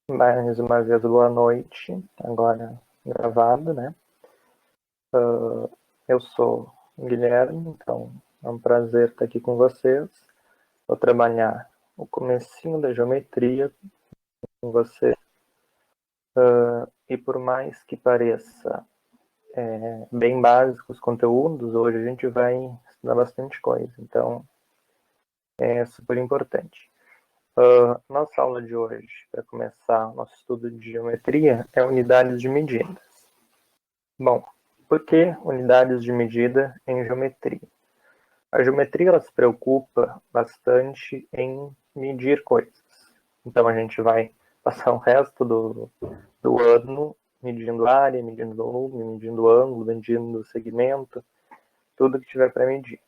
Mais uma vez, boa noite, agora gravado, né? Eu sou o Guilherme, então é um prazer estar aqui com vocês. Vou trabalhar o comecinho da geometria com vocês. E por mais que pareça bem básico os conteúdos, hoje a gente vai estudar bastante coisa, então é super importante. Nossa aula de hoje, para começar o nosso estudo de geometria, é unidades de medidas. Bom, por que unidades de medida em geometria? A geometria ela se preocupa bastante em medir coisas. Então a gente vai passar o resto do ano medindo área, medindo volume, medindo ângulo, medindo segmento, tudo que tiver para medir.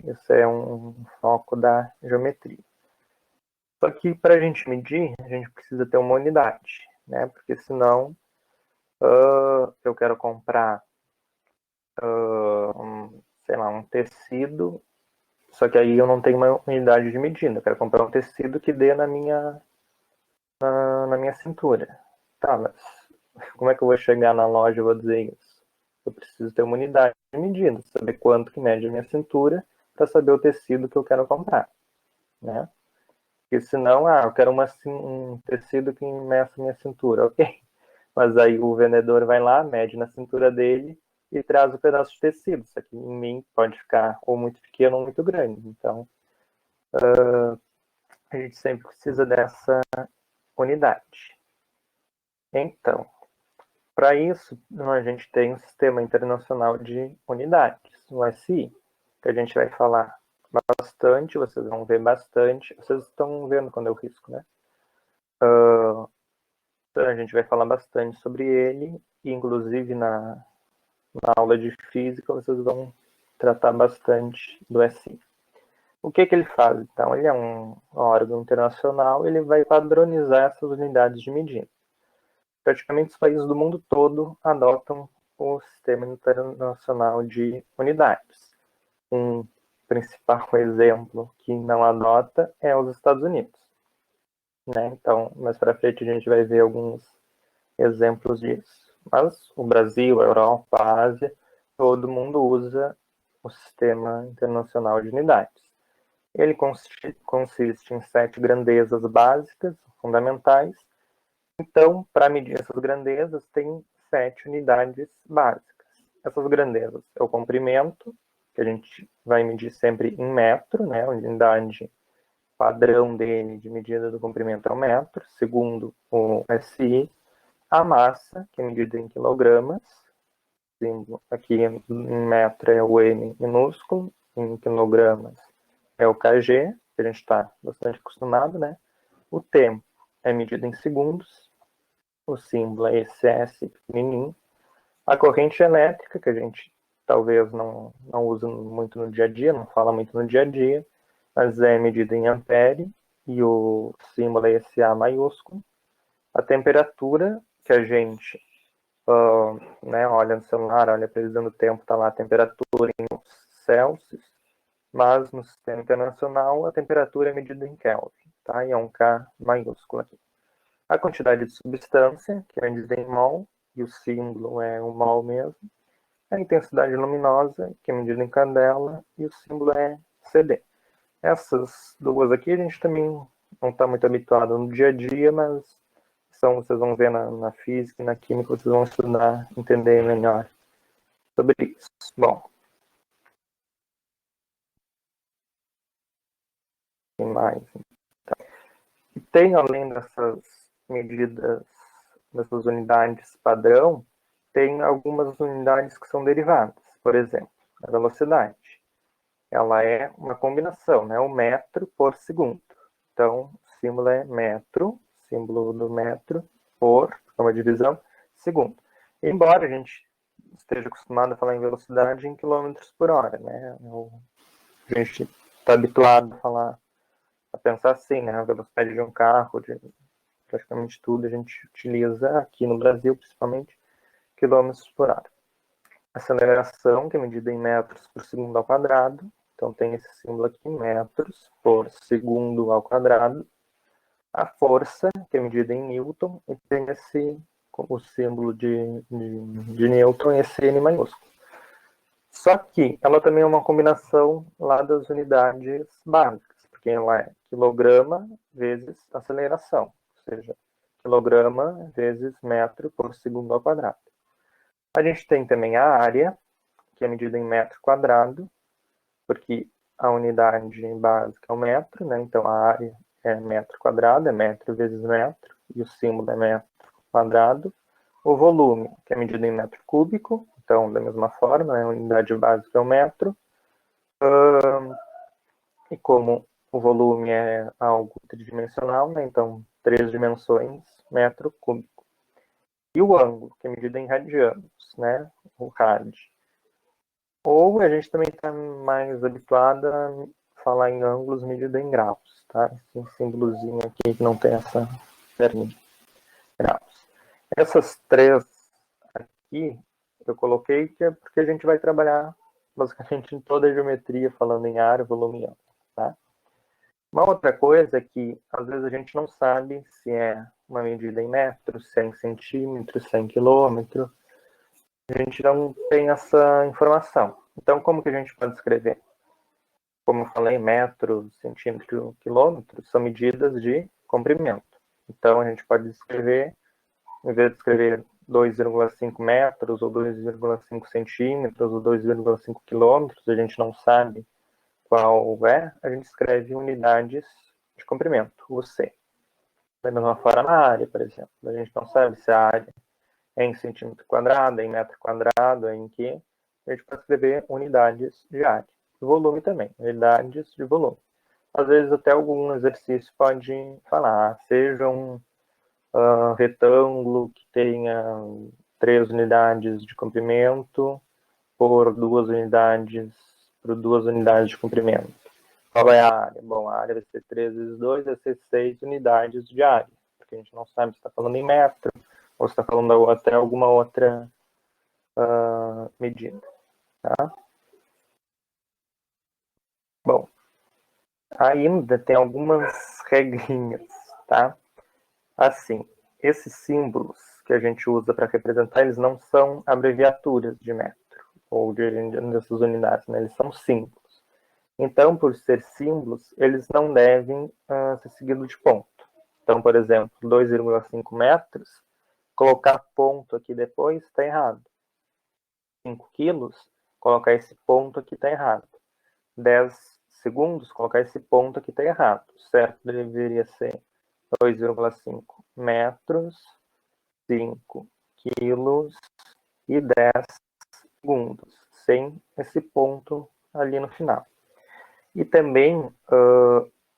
Isso é um foco da geometria. Só que para a gente medir, a gente precisa ter uma unidade, né? Porque senão eu quero comprar sei lá, um tecido, só que aí eu não tenho uma unidade de medida. Eu quero comprar um tecido que dê na minha cintura. Tá, mas como é que eu vou chegar na loja e vou dizer isso? Eu preciso ter uma unidade de medida, saber quanto que mede a minha cintura para saber o tecido que eu quero comprar, né? Porque senão, eu quero um tecido que meça a minha cintura, ok? Mas aí o vendedor vai lá, mede na cintura dele e traz o pedaço de tecido. Isso aqui em mim pode ficar ou muito pequeno ou muito grande. Então, a gente sempre precisa dessa unidade. Então, para isso, a gente tem um Sistema Internacional de Unidades, o SI, que a gente vai falar bastante, vocês vão ver bastante. Vocês estão vendo quando eu risco, né? A gente vai falar bastante sobre ele, e inclusive na aula de física vocês vão tratar bastante do SI. O que ele faz? Então, ele é um órgão internacional, ele vai padronizar essas unidades de medida. Praticamente os países do mundo todo adotam o Sistema Internacional de Unidades. Um principal exemplo que não adota é os Estados Unidos, né? Então, mais para frente a gente vai ver alguns exemplos disso. Mas o Brasil, a Europa, a Ásia, todo mundo usa o Sistema Internacional de Unidades. Ele consiste em 7 grandezas básicas, fundamentais. Então, para medir essas grandezas, tem 7 unidades básicas. Essas grandezas é o comprimento, que a gente vai medir sempre em metro, né? A unidade padrão dele de medida do comprimento é o metro, segundo o SI. A massa, que é medida em quilogramas, aqui em metro é o M minúsculo, em quilogramas é o kg, que a gente está bastante acostumado, né? O tempo é medido em segundos, o símbolo é esse S pequenininho. A corrente elétrica, que a gente talvez não use muito no dia a dia, não fala muito no dia a dia, mas é medida em ampere, e o símbolo é esse A maiúsculo. A temperatura, que a gente né, olha no celular, olha a previsão do tempo, está lá a temperatura em Celsius, mas no sistema internacional a temperatura é medida em Kelvin, tá? E é um K maiúsculo aqui. A quantidade de substância, que é medida em mol, e o símbolo é o mol mesmo. A intensidade luminosa, que é medida em candela, e o símbolo é CD. Essas duas aqui a gente também não está muito habituado no dia a dia, mas vocês vão ver na física e na química, vocês vão estudar, entender melhor sobre isso. Bom, tem mais. E tem, além dessas medidas, dessas unidades padrão, tem algumas unidades que são derivadas. Por exemplo, a velocidade. Ela é uma combinação, né? O metro por segundo. Então, o símbolo é metro, símbolo do metro, por, é uma divisão, segundo. Embora a gente esteja acostumado a falar em velocidade em quilômetros por hora, né? A gente está habituado a pensar assim, né? A velocidade de um carro, de praticamente tudo, a gente utiliza aqui no Brasil, principalmente, quilômetros por hora. Aceleração, que é medida em metros por segundo ao quadrado. Então, tem esse símbolo aqui, metros por segundo ao quadrado. a força, que é medida em Newton, e tem o símbolo de Newton, esse N maiúsculo. Só que ela também é uma combinação lá das unidades básicas, porque ela é quilograma vezes aceleração, ou seja, quilograma vezes metro por segundo ao quadrado. A gente tem também a área, que é medida em metro quadrado, porque a unidade básica é o metro, né? Então a área é metro quadrado, é metro vezes metro, e o símbolo é metro quadrado. O volume, que é medido em metro cúbico, então da mesma forma, né? A unidade básica é o metro. E como o volume é algo tridimensional, né? Então 3 dimensões, metro cúbico. E o ângulo, que é medido em radianos, né? O rad. Ou a gente também está mais habituado a falar em ângulos medido em graus, tá? Esse símbolozinho aqui que não tem essa perninha. Graus. Essas três aqui eu coloquei que é porque a gente vai trabalhar basicamente em toda a geometria falando em área, volume e ângulo, tá? Uma outra coisa é que às vezes a gente não sabe se é uma medida em metros, se é em centímetros, se é em quilômetro. A gente não tem essa informação. Então, como que a gente pode escrever? Como eu falei, metro, centímetro, quilômetro são medidas de comprimento. Então, a gente pode escrever, em vez de escrever 2,5 metros, ou 2,5 centímetros, ou 2,5 quilômetros, a gente não sabe qual é, a gente escreve unidades de comprimento, o C. Da mesma forma na área, por exemplo. A gente não sabe se a área é em centímetro quadrado, é em metro quadrado, é em quê. A gente pode escrever unidades de área. Volume também, unidades de volume. Às vezes até algum exercício pode falar, seja um retângulo que tenha 3 unidades de comprimento por 2 unidades de comprimento. Qual é a área? Bom, a área vai ser 3 vezes 2, vai ser 6 unidades de área, porque a gente não sabe se está falando em metro ou se está falando até alguma outra medida. Tá? Bom, ainda tem algumas regrinhas, tá? Assim, esses símbolos que a gente usa para representar, eles não são abreviaturas de metro ou dessas unidades, né? Eles são símbolos. Então, por ser símbolos, eles não devem ser seguidos de ponto. Então, por exemplo, 2,5 metros, colocar ponto aqui depois está errado. 5 quilos, colocar esse ponto aqui está errado. 10 segundos, colocar esse ponto aqui está errado. Certo deveria ser 2,5 metros, 5 quilos e 10 segundos, sem esse ponto ali no final. E também,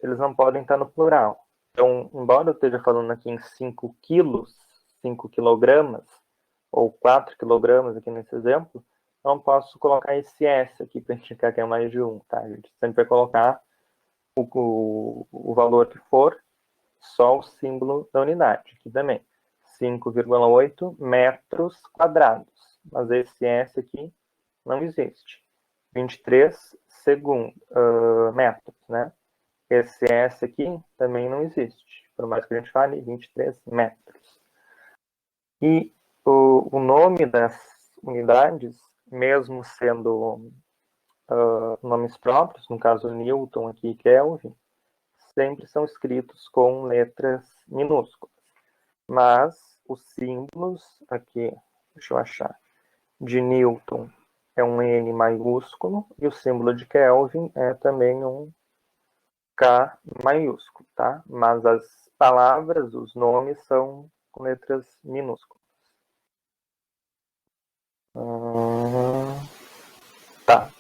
eles não podem estar no plural. Então, embora eu esteja falando aqui em 5 quilos, 5 quilogramas, ou 4 quilogramas aqui nesse exemplo, não posso colocar esse S aqui para indicar que é mais de 1, tá? A gente sempre vai colocar o valor que for, só o símbolo da unidade, aqui também. 5,8 metros quadrados. Mas esse S aqui não existe. 23 metros, né? Esse S aqui também não existe, por mais que a gente fale 23 metros. E o nome das unidades, mesmo sendo nomes próprios, no caso Newton aqui e Kelvin, sempre são escritos com letras minúsculas. Mas os símbolos, aqui, deixa eu achar, de Newton é um N maiúsculo e o símbolo de Kelvin é também um K maiúsculo, tá? Mas as palavras, os nomes são com letras minúsculas. Tá.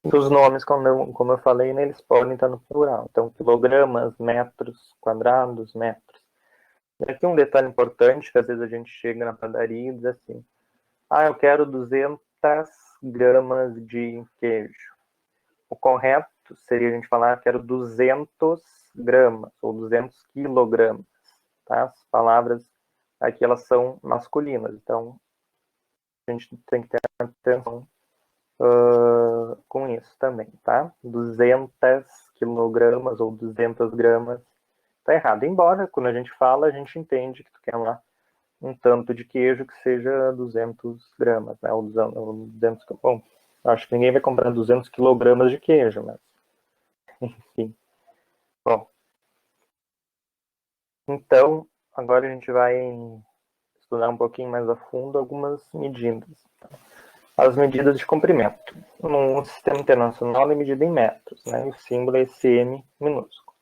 E os nomes, como eu falei, né, eles podem estar no plural. Então, quilogramas, metros, quadrados, metros. E aqui um detalhe importante, que às vezes a gente chega na padaria e diz assim, eu quero 200 gramas de queijo. O correto seria a gente falar que era 200 gramas ou 200 quilogramas. Tá? As palavras aqui elas são masculinas, então a gente tem que ter atenção com isso também, tá? 200 quilogramas ou 200 gramas tá errado. Embora, quando a gente fala, a gente entende que tu quer lá um tanto de queijo que seja 200 gramas, né? Ou 200, bom, acho que ninguém vai comprar 200 quilogramas de queijo, mas enfim. Bom, então, agora a gente vai estudar um pouquinho mais a fundo algumas medidas. As medidas de comprimento. No sistema internacional é medida em metros, né? O símbolo é esse M minúsculo.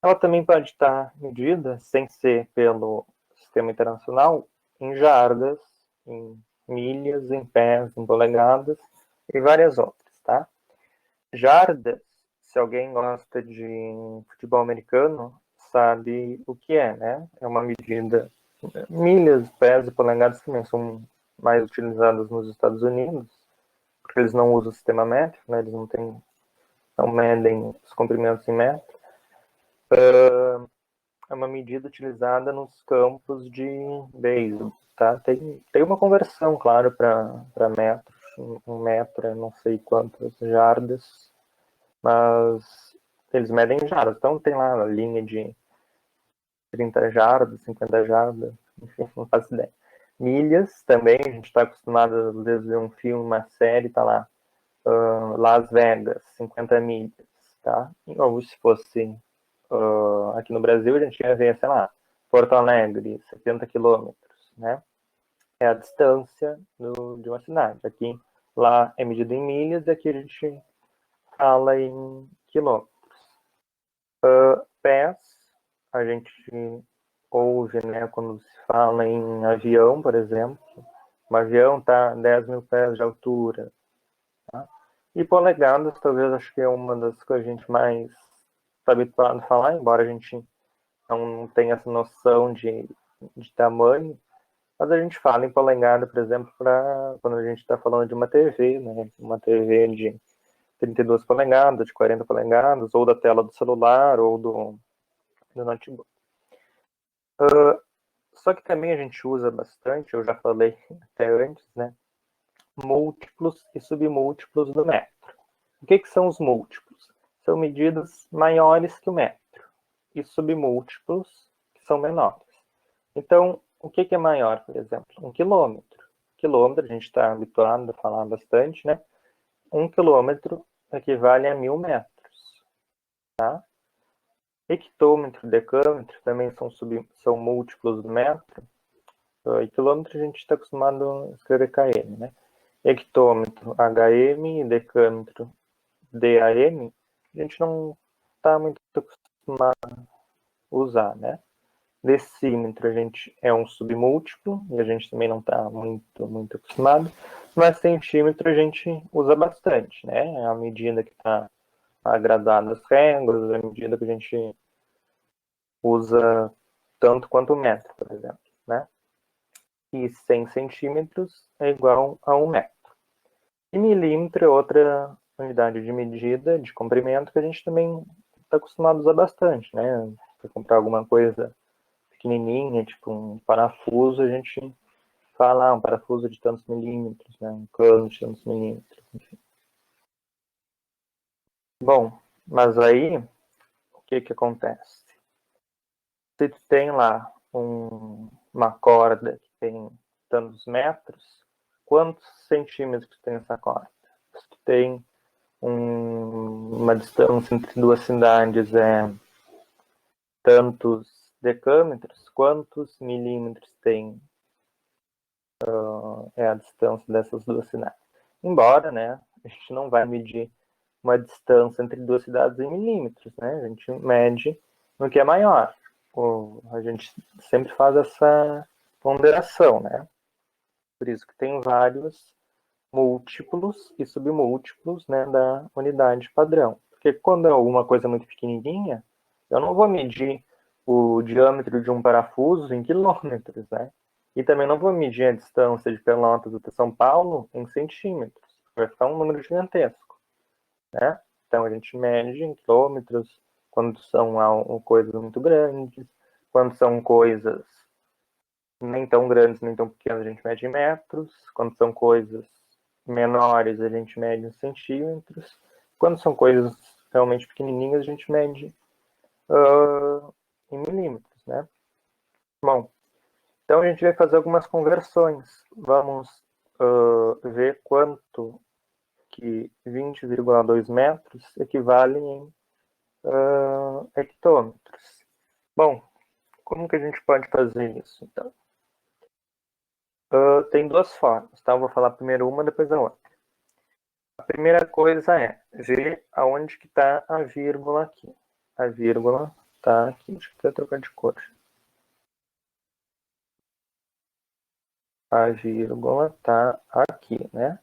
Ela também pode estar medida, sem ser pelo sistema internacional, em jardas, em milhas, em pés, em polegadas e várias outras, tá? Jardas, se alguém gosta de futebol americano, sabe o que é, né? É uma medida. Milhas, pés e polegadas também são mais utilizadas nos Estados Unidos, porque eles não usam o sistema métrico, né? Eles não medem os comprimentos em metro. É uma medida utilizada nos campos de beisebol, tá? Tem uma conversão, claro, para metros. Um metro é não sei quantas jardas, mas eles medem em jardas. Então tem lá a linha de 30 jardas, 50 jardas, enfim, não faço ideia. Milhas também, a gente está acostumado às vezes a ver um filme, uma série, tá lá, Las Vegas, 50 milhas, tá? Ou se fosse aqui no Brasil, a gente ia ver, sei lá, Porto Alegre, 70 quilômetros, né? É a distância de uma cidade. Aqui, lá é medida em milhas, e aqui a gente fala em quilômetros. Pés, a gente ouve, né, quando se fala em avião, por exemplo. Um avião está a 10 mil pés de altura. Tá? E polegadas, talvez, acho que é uma das que a gente mais está habituado a falar, embora a gente não tenha essa noção de tamanho. Mas a gente fala em polegada, por exemplo, para quando a gente está falando de uma TV, né? Uma TV de 32 polegadas, de 40 polegadas, ou da tela do celular, ou do notebook. Só que também a gente usa bastante, eu já falei até antes, né? Múltiplos e submúltiplos do metro. O que são os múltiplos? São medidas maiores que o metro. E submúltiplos que são menores. Então, o que é maior, por exemplo? 1 quilômetro. Quilômetro, a gente está habituado a falar bastante, né? 1 quilômetro equivale a 1000 metros. Tá? Hectômetro, decâmetro também são múltiplos do metro. E quilômetro a gente está acostumado a escrever km, né? Hectômetro, HM, e decâmetro, DAM, a gente não está muito acostumado a usar, né? Decímetro a gente é um submúltiplo, e a gente também não está muito acostumado, mas centímetro a gente usa bastante, né? É a medida que está agradada às réguas, é a medida que a gente usa tanto quanto o metro, por exemplo, né? E 100 centímetros é igual a 1 metro. E milímetro é outra unidade de medida, de comprimento, que a gente também está acostumado a usar bastante, né? Para comprar alguma coisa pequenininha, tipo um parafuso, a gente fala um parafuso de tantos milímetros, né? Um cano de tantos milímetros, enfim. Bom, mas aí, o que acontece? Se tu tem lá uma corda que tem tantos metros, quantos centímetros tem essa corda? Se tu tem uma distância entre duas cidades tantos decâmetros, quantos milímetros tem a distância dessas duas cidades? Embora, né, a gente não vai medir uma distância entre duas cidades em milímetros, né? A gente mede no que é maior. A gente sempre faz essa ponderação, né? Por isso que tem vários múltiplos e submúltiplos, né, da unidade padrão. Porque quando é alguma coisa muito pequenininha, eu não vou medir o diâmetro de um parafuso em quilômetros, né? E também não vou medir a distância de Pelotas até São Paulo em centímetros. Vai ficar um número gigantesco, né? Então a gente mede em quilômetros quando são coisas muito grandes, quando são coisas nem tão grandes nem tão pequenas, a gente mede em metros, quando são coisas menores, a gente mede em centímetros, quando são coisas realmente pequenininhas, a gente mede em milímetros, né? Bom, então a gente vai fazer algumas conversões. Vamos ver quanto que 20,2 metros equivale em hectômetros. Bom, como que a gente pode fazer isso, então? Tem duas formas, tá? Eu vou falar primeiro uma, depois a outra. A primeira coisa é ver aonde que está a vírgula aqui. A vírgula está aqui. Deixa eu até trocar de cor. A vírgula está aqui, né?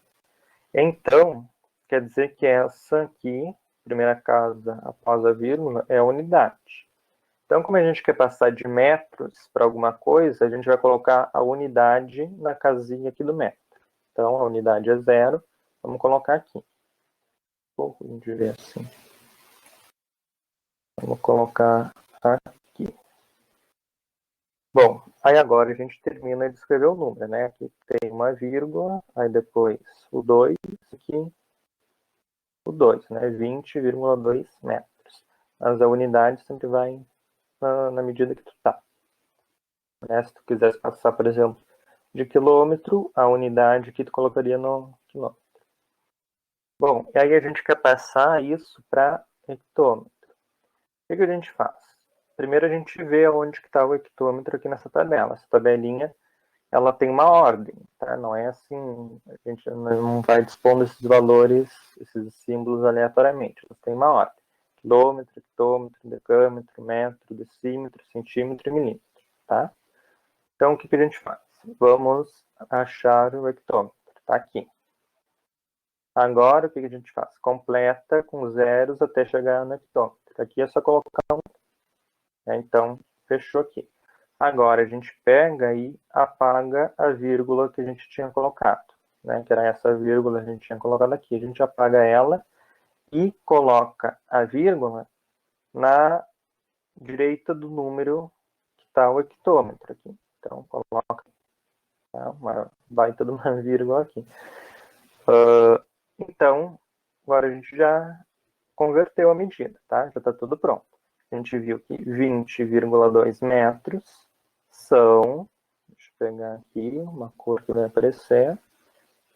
Então, quer dizer que essa aqui, primeira casa após a vírgula, é a unidade. Então, como a gente quer passar de metros para alguma coisa, a gente vai colocar a unidade na casinha aqui do metro. Então, a unidade é 0. Vamos colocar aqui. Um pouco de ver assim. Vamos colocar aqui. Bom, aí agora a gente termina de escrever o número, né? Aqui tem uma vírgula, aí depois o 2, aqui o 2, né? 20,2 metros. Mas a unidade sempre vai na medida que tu tá. Né? Se tu quisesse passar, por exemplo, de quilômetro, a unidade que tu colocaria no quilômetro. Bom, e aí a gente quer passar isso para hectômetro. O que a gente faz? Primeiro a gente vê onde que está o hectômetro aqui nessa tabela. Essa tabelinha, ela tem uma ordem, tá? Não é assim, a gente não vai dispondo esses valores, esses símbolos aleatoriamente. Elas têm uma ordem. Quilômetro, hectômetro, decâmetro, metro, decímetro, centímetro e milímetro, tá? Então, o que a gente faz? Vamos achar o hectômetro, tá aqui. Agora, o que a gente faz? Completa com zeros até chegar no hectômetro. Aqui é só colocar um. Então, fechou aqui. Agora, a gente pega e apaga a vírgula que a gente tinha colocado. Né? Que era essa vírgula que a gente tinha colocado aqui. A gente apaga ela e coloca a vírgula na direita do número que está o hectômetro aqui. Então, coloca uma baita de uma vírgula aqui. Então, agora a gente já converteu a medida, tá? Já está tudo pronto. A gente viu que 20,2 metros são, deixa eu pegar aqui uma cor que vai aparecer,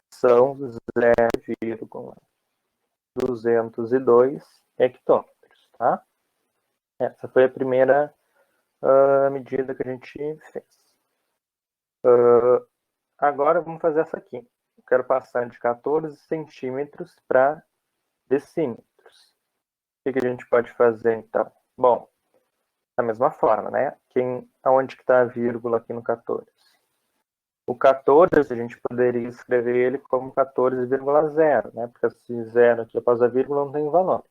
são 0,202 hectômetros, tá? Essa foi a primeira medida que a gente fez. Agora vamos fazer essa aqui. Eu quero passar de 14 centímetros para decímetros. O que a gente pode fazer, então? Bom, da mesma forma, né? Aonde que está a vírgula aqui no 14? O 14, a gente poderia escrever ele como 14,0, né? Porque esse zero aqui após a vírgula não tem valor.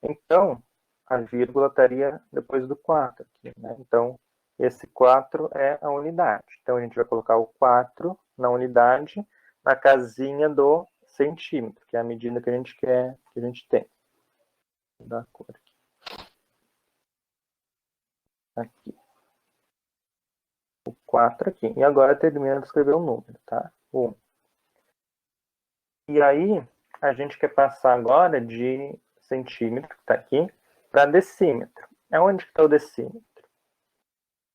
Então, a vírgula estaria depois do 4 aqui, né? Então, esse 4 é a unidade. Então, a gente vai colocar o 4 na unidade, na casinha do centímetro, que é a medida que a gente quer, que a gente tem. Vou dar a cor aqui. Aqui. O 4 aqui. E agora termina de escrever o número, tá? 1. E aí, a gente quer passar agora de centímetro, que está aqui, para decímetro. Onde que está o decímetro?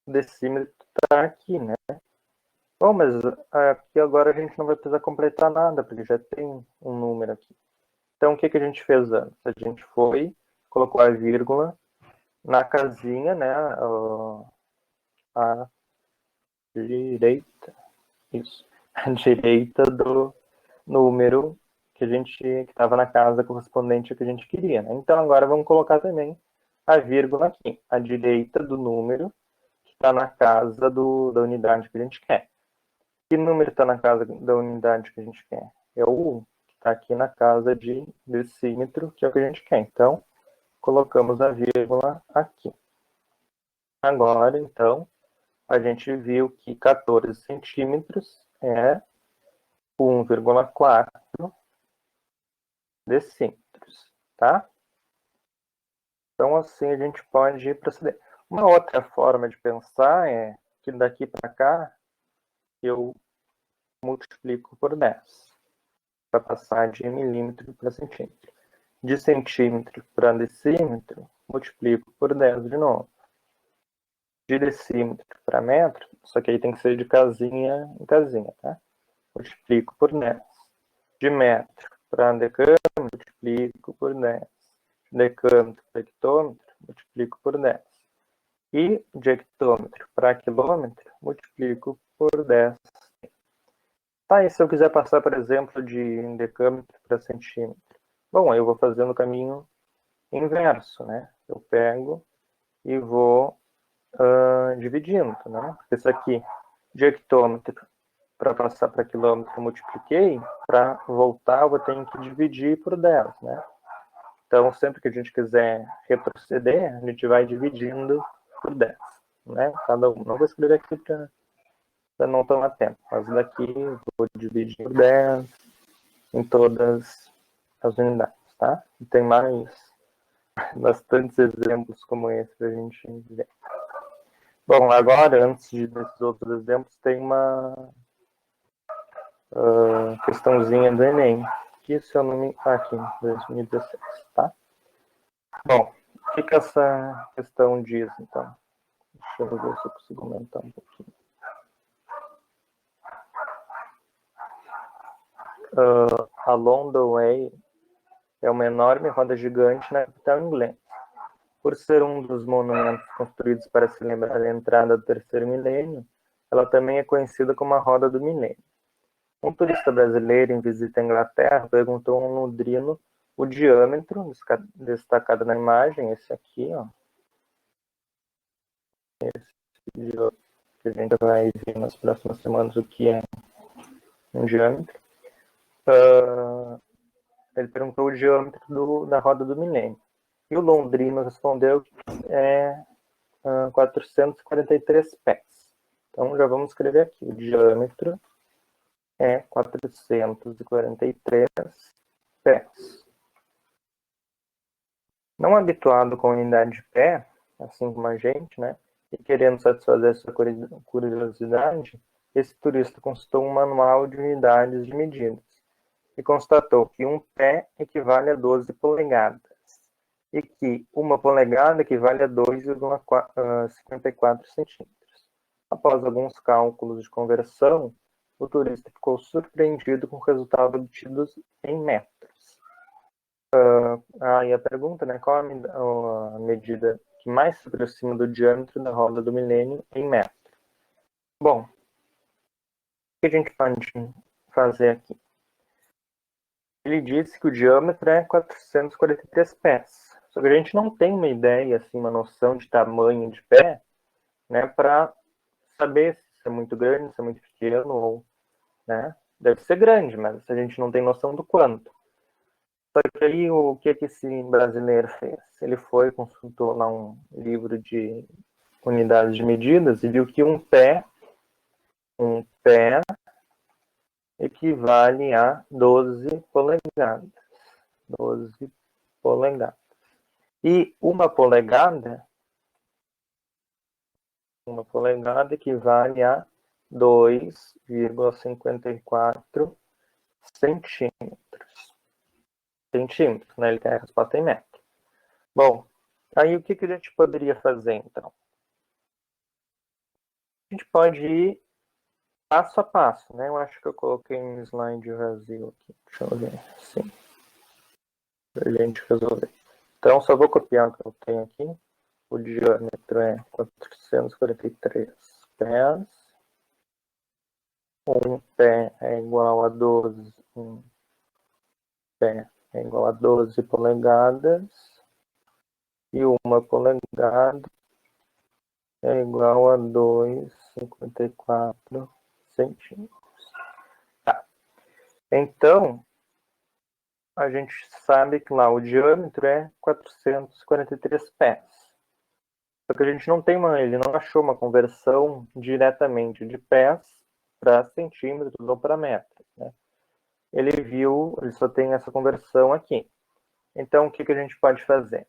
O decímetro está aqui, né? Bom, mas aqui agora a gente não vai precisar completar nada, porque já tem um número aqui. Então, o que a gente fez antes? A gente foi, colocou a vírgula na casinha, né? A direita, isso, a direita do número que estava na casa correspondente ao que a gente queria, né? Então, agora vamos colocar também a vírgula aqui, à direita do número que está na casa da unidade que a gente quer. Que número está na casa da unidade que a gente quer? É o 1, que está aqui na casa de decímetro, que é o que a gente quer. Então, colocamos a vírgula aqui. Agora, então, a gente viu que 14 centímetros é 1,4 decímetros, tá? Então, assim a gente pode proceder. Uma outra forma de pensar é que daqui para cá eu multiplico por 10 para passar de milímetro para centímetro. De centímetro para decímetro, multiplico por 10 de novo. De decímetro para metro, só que aí tem que ser de casinha em casinha, tá? Multiplico por 10. De metro para decâmetro, multiplico por 10. De decâmetro para hectômetro, multiplico por 10. E de hectômetro para quilômetro, multiplico por 10. Tá, e se eu quiser passar, por exemplo, de decâmetro para centímetro? Bom, eu vou fazendo o caminho inverso, né? Eu pego e vou dividindo, né? Isso aqui, de hectômetro para passar para quilômetro, eu multipliquei, para voltar eu vou ter que dividir por 10, né? Então, sempre que a gente quiser retroceder, a gente vai dividindo por 10, né? Cada um. Não vou escrever aqui para não tomar tempo, mas daqui vou dividir por 10 em todas as unidades, tá? E tem mais bastantes exemplos como esse para a gente ver. Bom, agora, antes desses outros exemplos, tem uma questãozinha do Enem, que se eu não me... aqui, 2016, tá? Bom, o que essa questão diz, então? Deixa eu ver se eu consigo aumentar um pouquinho. Along the Way é uma enorme roda gigante na capital inglesa. Por ser um dos monumentos construídos para celebrar a entrada do terceiro milênio, ela também é conhecida como a Roda do Milênio. Um turista brasileiro em visita à Inglaterra perguntou a um londrino o diâmetro, destacado na imagem, esse aqui, ó. Esse diâmetro, que a gente vai ver nas próximas semanas o que é um diâmetro. Ele perguntou o diâmetro da roda do milênio. E o londrino respondeu que é 443 pés. Então já vamos escrever aqui. O diâmetro é 443 pés. Não habituado com a unidade de pé, assim como a gente, né, e querendo satisfazer sua curiosidade, esse turista consultou um manual de unidades de medidas e constatou que um pé equivale a 12 polegadas e que uma polegada equivale a 2,54 centímetros. Após alguns cálculos de conversão, o turista ficou surpreendido com o resultado obtido em metros. E a pergunta, né, qual a medida que mais se aproxima do diâmetro da roda do milênio em metro? Bom, o que a gente pode fazer aqui? Ele disse que o diâmetro é 443 pés. Só que a gente não tem uma ideia, assim, uma noção de tamanho de pé, né, para saber se é muito grande, se é muito pequeno, ou, né, deve ser grande, mas a gente não tem noção do quanto. Só que aí o que esse brasileiro fez? Ele foi, consultou lá um livro de unidades de medidas e viu que um pé equivale a 12 polegadas. 12 polegadas. E uma polegada equivale a 2,54 centímetros. Centímetros, né? Ele tem a resposta em metro. Bom, aí o que a gente poderia fazer, então? A gente pode ir passo a passo, né? Eu acho que eu coloquei um slide vazio aqui. Deixa eu ver. Sim. Pra gente resolver. Então, só vou copiar o que eu tenho aqui. O diâmetro é 443 pés. Um pé é igual a 12. Um pé é igual a 12 polegadas. E uma polegada é igual a 2,54 centímetros. Tá. Então, a gente sabe que lá o diâmetro é 443 pés. Só que a gente não tem ele não achou uma conversão diretamente de pés para centímetros ou para metros, né? Ele só tem essa conversão aqui. Então, o que a gente pode fazer?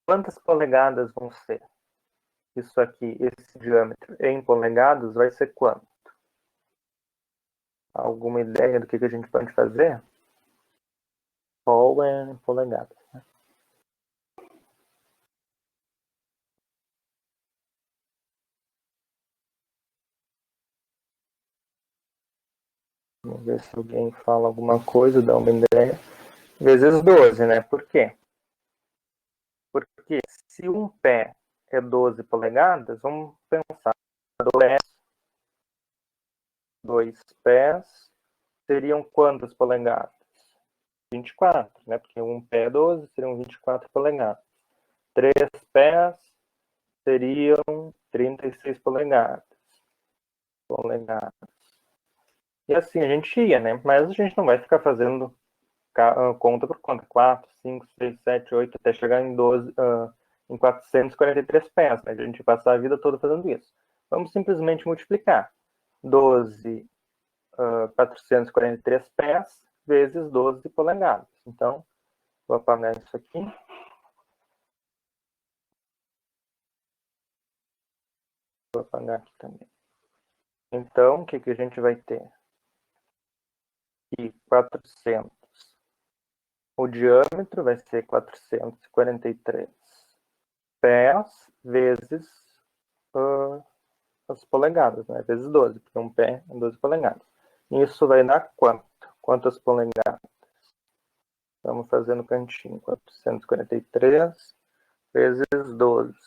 Quantas polegadas vão ser? Isso aqui, esse diâmetro em polegadas vai ser quanto? Alguma ideia do que a gente pode fazer? Qual é polegadas? Né? Vamos ver se alguém fala alguma coisa, dá uma ideia. Vezes 12, né? Por quê? Porque se um pé é 12 polegadas, vamos pensar, dois pés seriam quantas polegadas? 24, né? Porque um pé é 12, seriam 24 polegadas. Três pés seriam 36 polegadas. E assim a gente ia, né? Mas a gente não vai ficar fazendo conta por conta. 4, 5, 6, 7, 8, até chegar em 12, em 443 pés. Né? A gente vai passar a vida toda fazendo isso. Vamos simplesmente multiplicar. 12, 443 pés vezes 12 polegadas. Então, vou apagar isso aqui. Vou apagar aqui também. Então, o que a gente vai ter? E 400. O diâmetro vai ser 443 pés vezes as polegadas, né? Vezes 12, porque um pé é 12 polegadas. Isso vai dar quanto? Quantas polegadas? Vamos fazer no cantinho. 443 vezes 12.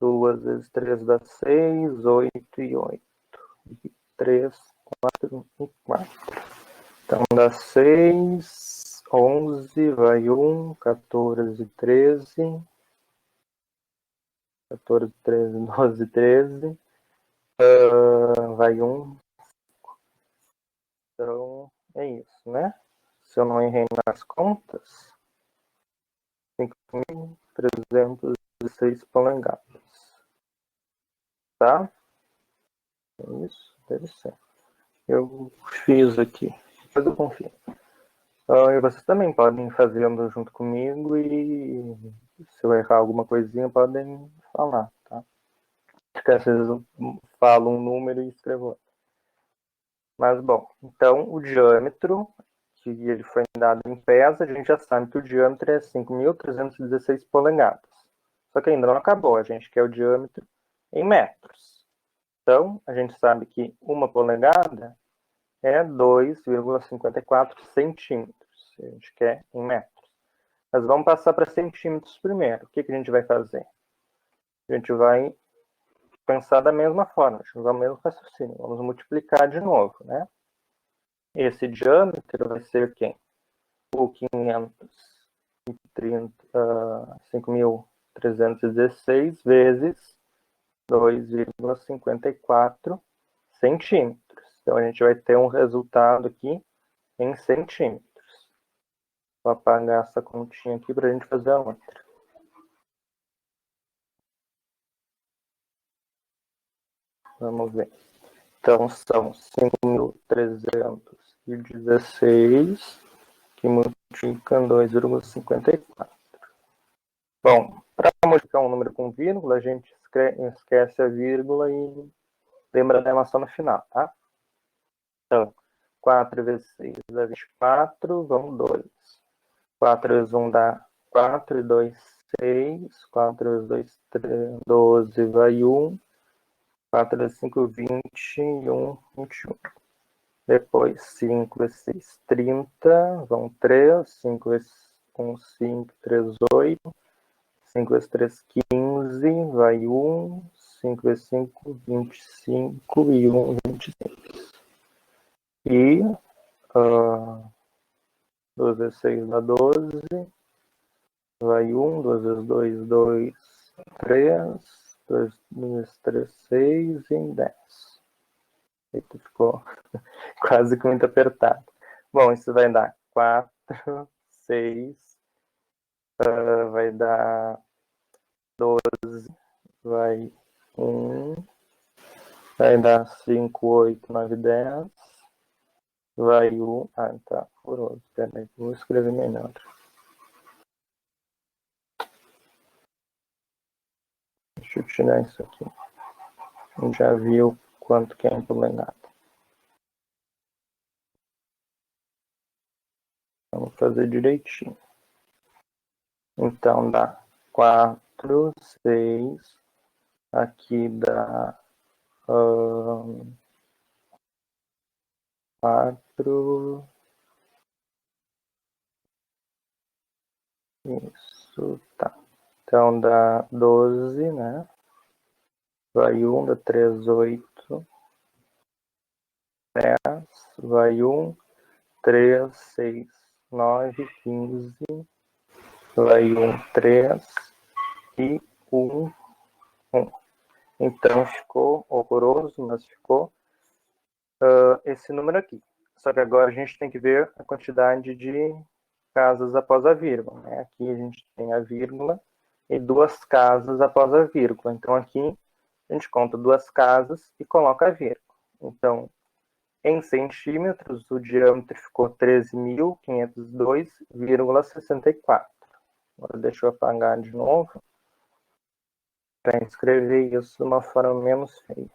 2 vezes 3 dá 6, 8 e 8. 3, 4 e 4. Então dá 6, 11, vai 1, 14, 13. 14, 13, 12, 13. Vai 1. Então é isso, né? Se eu não errei nas contas, 5.306 polegadas. Tá? É isso? Deve ser. Eu fiz aqui. Depois eu confio. E vocês também podem ir fazendo junto comigo e se eu errar alguma coisinha, podem falar, tá? Porque às vezes eu falo um número e escrevo outro. Mas, bom, então o diâmetro, que ele foi dado em pés, a gente já sabe que o diâmetro é 5.316 polegadas. Só que ainda não acabou, a gente quer o diâmetro em metros. Então, a gente sabe que uma polegada é 2,54 centímetros. A gente quer em metros. Mas vamos passar para centímetros primeiro. O que a gente vai fazer? A gente vai pensar da mesma forma, a gente usa o mesmo raciocínio. Vamos multiplicar de novo, né? Esse diâmetro vai ser quem? O 5.316 vezes 2,54 centímetros. Então, a gente vai ter um resultado aqui em centímetros. Vou apagar essa continha aqui para a gente fazer a outra. Vamos ver. Então, são 5.316 que multiplicam 2,54. Bom, para multiplicar um número com vírgula, a gente esquece a vírgula e lembra da relação no final, tá? Então, 4 vezes 6 dá 24, vão 2. 4 vezes 1 dá 4, e 2, 6. 4 vezes 2, 3, 12, vai 1. 4 vezes 5, 20, e 1, 21. Depois, 5 vezes 6, 30, vão 3. 5 vezes 1, 5, 3, 8. 5 vezes 3, 15, vai 1. 5 vezes 5, 25, e 1, 26. E 2 vezes 6 dá 12, vai 1, 2 vezes 2, 2, 3, 2 vezes 3, 6 e 10. Eita, ficou quase que muito apertado. Bom, isso vai dar 4, 6, vai dar 12, vai 1, vai dar 5, 8, 9, 10, vai 1. Ah, tá, furou. Espera aí, vou escrever melhor. Deixa eu tirar isso aqui. Já viu quanto que é implementado. Vamos fazer direitinho. Então dá 4, 6. Aqui dá 4. Isso, tá. Então dá 12, né? Vai 1, dá 3, 8. 10, vai 1, 3, 6, 9, 15. Vai 1, 3 e 1, 1. Então ficou horroroso, mas ficou esse número aqui. Só que agora a gente tem que ver a quantidade de casas após a vírgula, né? Aqui a gente tem a vírgula e 2 casas após a vírgula. Então aqui a gente conta 2 casas e coloca a vírgula. Então, em centímetros, o diâmetro ficou 13.502,64. Agora deixa eu apagar de novo para escrever isso de uma forma menos feia.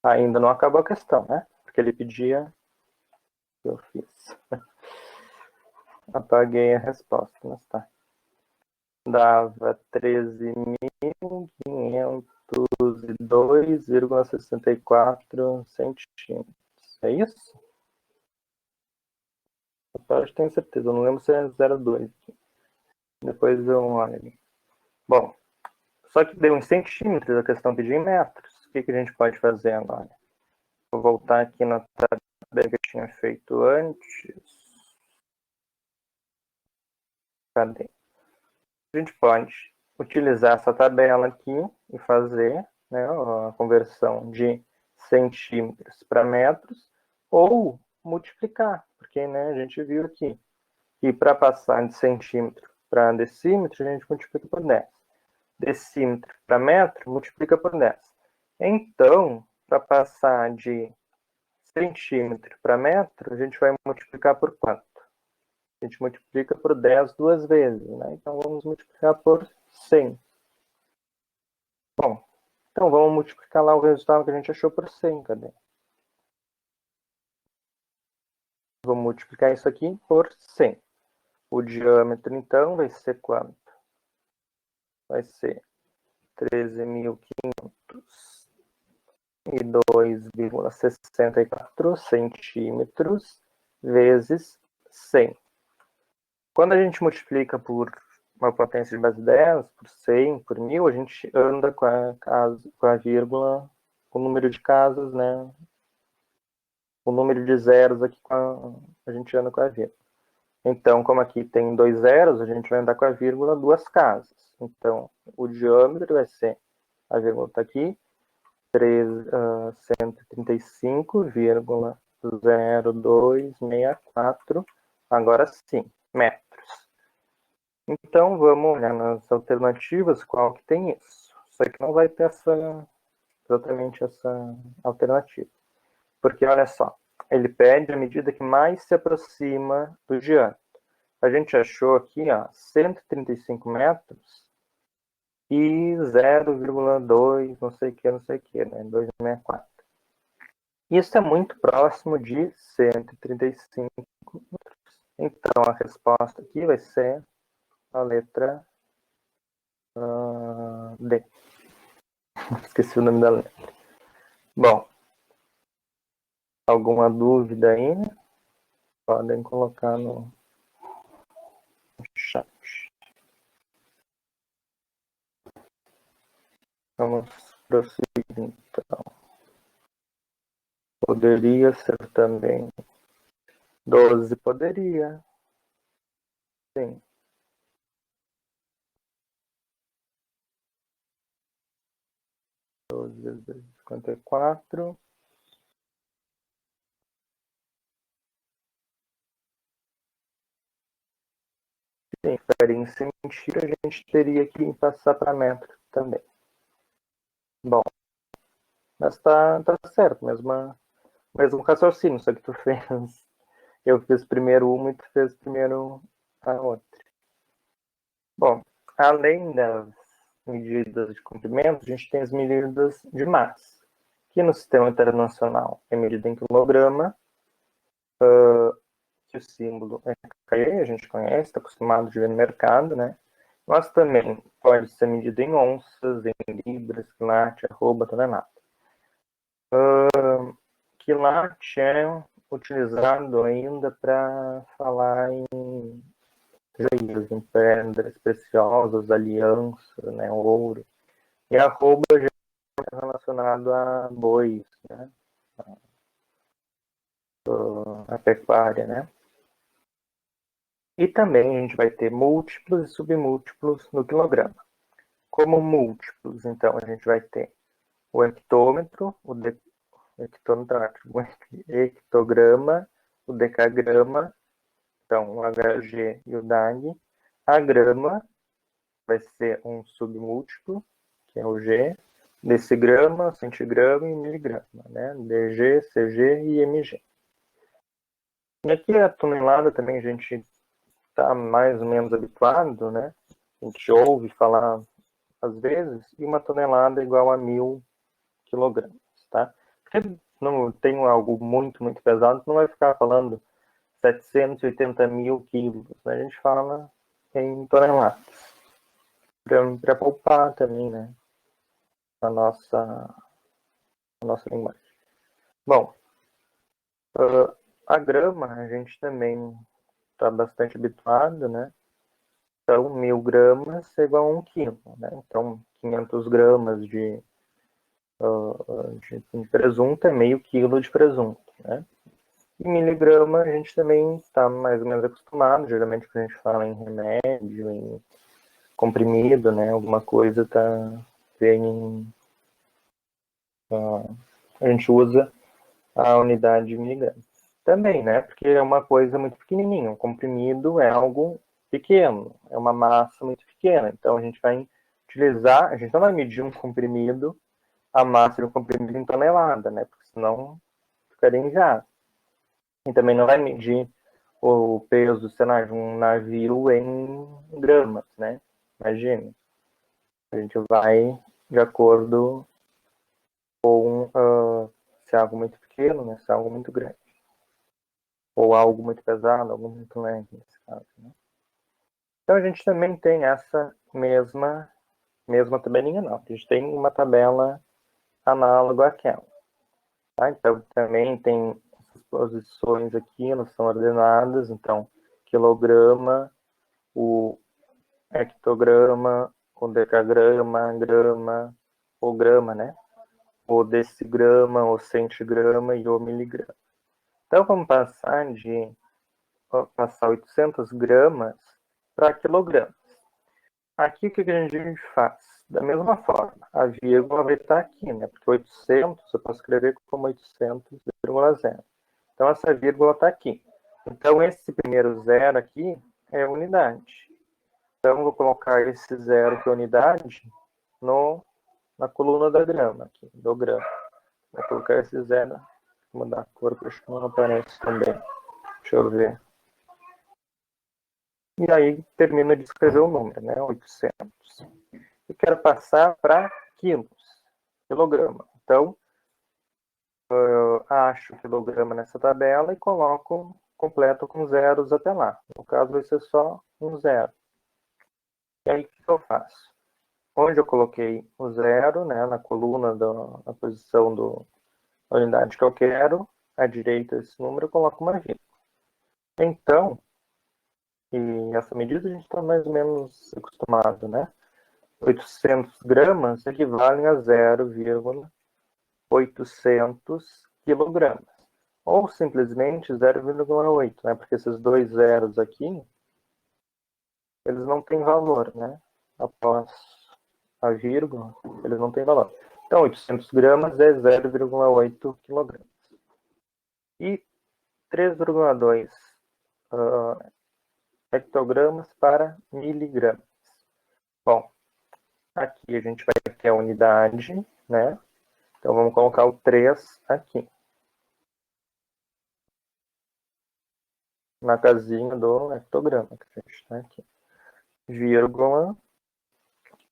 Ainda não acabou a questão, né? Porque ele pedia que eu fiz. Apaguei a resposta, mas tá. Dava 13.502,64 centímetros. É isso? Eu tenho certeza, eu não lembro se é 0,2. Depois eu olho. Bom, só que deu em centímetros, a questão pediu em metros. O que a gente pode fazer agora? Vou voltar aqui na tabela que eu tinha feito antes. Cadê? A gente pode utilizar essa tabela aqui e fazer, né, a conversão de centímetros para metros, ou multiplicar, porque, né, a gente viu aqui que para passar de centímetro para decímetro, a gente multiplica por 10. Decímetro para metro, multiplica por 10. Então, para passar de centímetro para metro, a gente vai multiplicar por quanto? A gente multiplica por 10 duas vezes, né? Então, vamos multiplicar por 100. Bom, então vamos multiplicar lá o resultado que a gente achou por 100, cadê? Vamos multiplicar isso aqui por 100. O diâmetro, então, vai ser quanto? Vai ser 13.502,64 centímetros vezes 100. Quando a gente multiplica por uma potência de base 10, por 100, por 1000, a gente anda com a vírgula, o número de casas, né? O número de zeros aqui, a gente anda com a vírgula. Então, como aqui tem 2 zeros, a gente vai andar com a vírgula 2 casas. Então, o diâmetro vai ser, a vírgula está aqui, 135,0264. Agora sim, metros. Então, vamos olhar nas alternativas qual que tem isso. Só que não vai ter exatamente essa alternativa. Porque, olha só, ele pede a medida que mais se aproxima do diâmetro. A gente achou aqui, ó, 135 metros e 0,2, não sei o que, né? 264. Isso é muito próximo de 135 metros. Então, a resposta aqui vai ser a letra D. Esqueci o nome da letra. Bom, alguma dúvida aí? Podem colocar no chat. Vamos prosseguir, então. Poderia ser também 12, poderia. Sim. 12 vezes 54. Sim, faria em centímetro, a gente teria que passar para metro também. Bom, mas tá certo, mesmo raciocínio, só que tu fez. Eu fiz primeiro uma e tu fez primeiro a outra. Bom, além das medidas de comprimento, a gente tem as medidas de massa, que no sistema internacional é medida em quilograma, que o símbolo é KE, a gente conhece, está acostumado a ver no mercado, né? Mas também pode ser medida em onças, em libras, quilate, arroba, tonelada. que Latte é utilizado ainda para falar em joias, em pedras preciosas, aliança, né, ouro. E arroba já é relacionado a bois, né, a pecuária, né. E também a gente vai ter múltiplos e submúltiplos no quilograma. Como múltiplos, então, a gente vai ter o hectômetro, o hectograma, o decagrama, então o HG e o DAG. A grama vai ser um submúltiplo, que é o G, decigrama, centigrama e miligrama, né? DG, CG e MG. E aqui a tonelada também a gente está mais ou menos habituado, né? A gente ouve falar às vezes, e uma tonelada é igual a 1.000 quilogramas, tá? Porque não tem algo muito, muito pesado, não vai ficar falando 780 mil quilos, né? A gente fala em toneladas, para poupar também, né? A nossa linguagem. Bom, a grama a gente também está bastante habituado, né? Então, 1.000 gramas é igual a 1 quilo, né? Então, 500 gramas de presunto é meio quilo de presunto, né? E miligrama a gente também está mais ou menos acostumado, geralmente quando a gente fala em remédio, em comprimido, né? Alguma coisa vem a gente usa a unidade de miligrama. Também, né? Porque é uma coisa muito pequenininha. Um comprimido é algo pequeno, é uma massa muito pequena. Então a gente vai utilizar, a gente não vai medir um comprimido, a massa de um comprimido em tonelada, né? Porque senão ficaria inviável. E também não vai medir o peso, sei lá, de um navio em gramas, né? Imagina. A gente vai de acordo com se é algo muito pequeno, né? Se é algo muito grande. Ou algo muito pesado, algo muito leve, nesse caso, né? Então a gente também tem essa mesma tabelinha, não. A gente tem uma tabela análoga àquela. Tá? Então também tem essas posições aqui, não são ordenadas, então quilograma, o hectograma, o decagrama, grama, o grama, né? O decigrama, o centigrama e o miligrama. Então vamos passar 800 gramas para quilogramas. Aqui o que a gente faz? Da mesma forma, a vírgula vai estar aqui, né? Porque 800 eu posso escrever como 800,0. Então essa vírgula está aqui. Então esse primeiro zero aqui é unidade. Então, vou colocar esse zero que é unidade na coluna da grama, aqui, do grama. Vou colocar esse zero, vou mudar a cor, porque acho que não aparece também. Deixa eu ver. E aí, termino de escrever o número, né? 800. Eu quero passar para quilos, quilograma. Então, eu acho o quilograma nessa tabela e completo com zeros até lá. No caso, vai ser só um zero. E aí, o que eu faço? Onde eu coloquei o zero, né, na coluna na posição da unidade que eu quero, à direita desse número, eu coloco uma vírgula. Então, e essa medida a gente está mais ou menos acostumado, né? 800 gramas equivalem a 0,800 quilogramas. Ou simplesmente 0,8, né? Porque esses dois zeros aqui, eles não têm valor, né? Após a vírgula, eles não têm valor. Então, 800 gramas é 0,8 quilogramas. E 3,2 hectogramas para miligramas. Bom, aqui a gente vai ter a unidade, né? Então, vamos colocar o 3 aqui. Na casinha do hectograma, que a gente está aqui. Vírgula,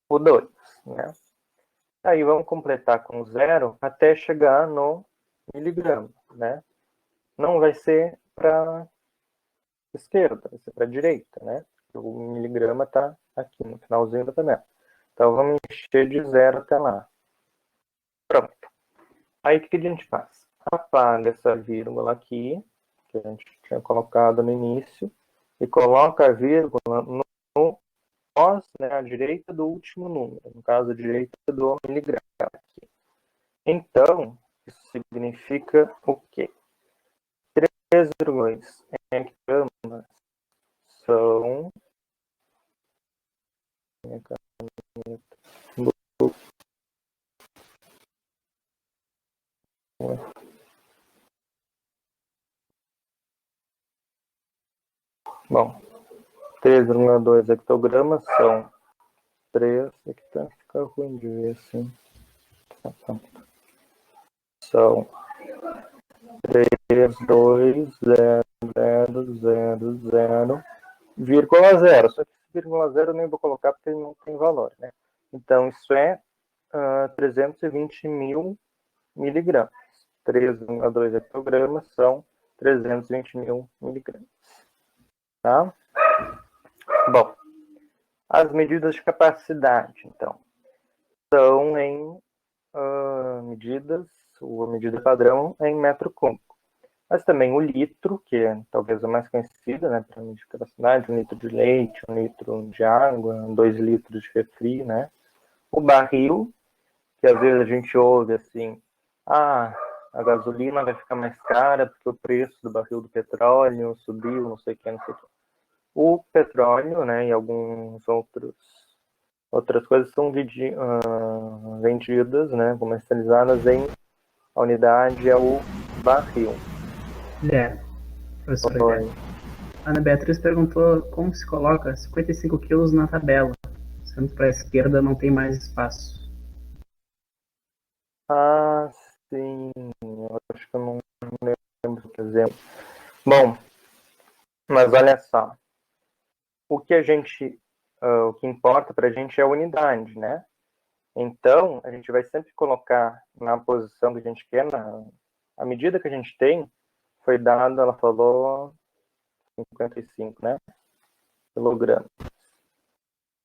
o 2, né? Aí vamos completar com zero até chegar no miligrama, né? Não vai ser para esquerda, vai ser para direita, né? O miligrama está aqui no finalzinho da tabela. Então vamos encher de zero até lá. Pronto. Aí o que a gente faz? apaga essa vírgula aqui, que a gente tinha colocado no início, e coloca a vírgula no pós, né, à direita do último número, no caso, à direita do miligrama aqui. Então, isso significa o quê? 3,2 hectogramas são... Bom, 3,2 hectogramas são 3... Aqui tá, fica ruim de ver assim. São 3,2,0,0,0,0. Só que esse vírgula zero eu nem vou colocar porque ele não tem valor, né? Então, isso é 320 mil miligramas. 3,2 hectogramas são 320 mil miligramas. Tá? Bom, as medidas de capacidade, então, são em medidas, a medida padrão é em metro cúbico. Mas também o litro, que é talvez a mais conhecida, né, para medir capacidade, 1 litro de leite, 1 litro de água, 2 litros de refri, né? O barril, que às vezes a gente ouve assim, a gasolina vai ficar mais cara porque o preço do barril do petróleo subiu, não sei o que, não sei o que. O petróleo, né, e outras coisas são vendidas, né, comercializadas em a unidade é o barril. Guilherme, professor Guilherme. Ana Beatriz perguntou como se coloca 55 quilos na tabela, sendo que para a esquerda não tem mais espaço. Ah, sim, eu acho que eu não lembro o exemplo. Bom, mas olha só, o que o que importa para a gente é a unidade, né? Então, a gente vai sempre colocar na posição que a gente quer, a medida que a gente tem foi dada, ela falou 55, né? Quilogramas.